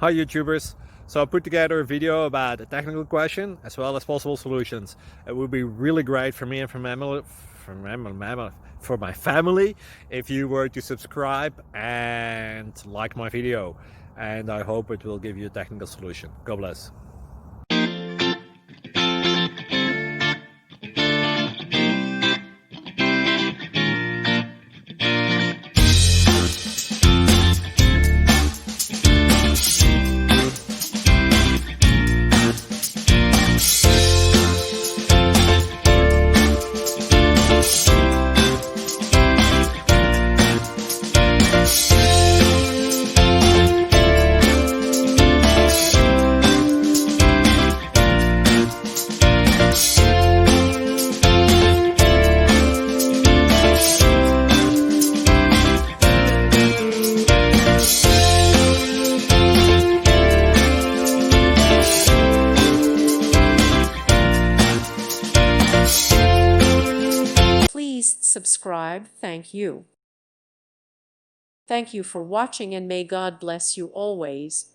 Hi YouTubers! So I put together a video about a technical question as well as possible solutions. It would be really great for me and for my family if you were to subscribe and like my video, and I hope it will give you a technical solution. God bless. Please subscribe. Thank you. Thank you for watching, and may God bless you always.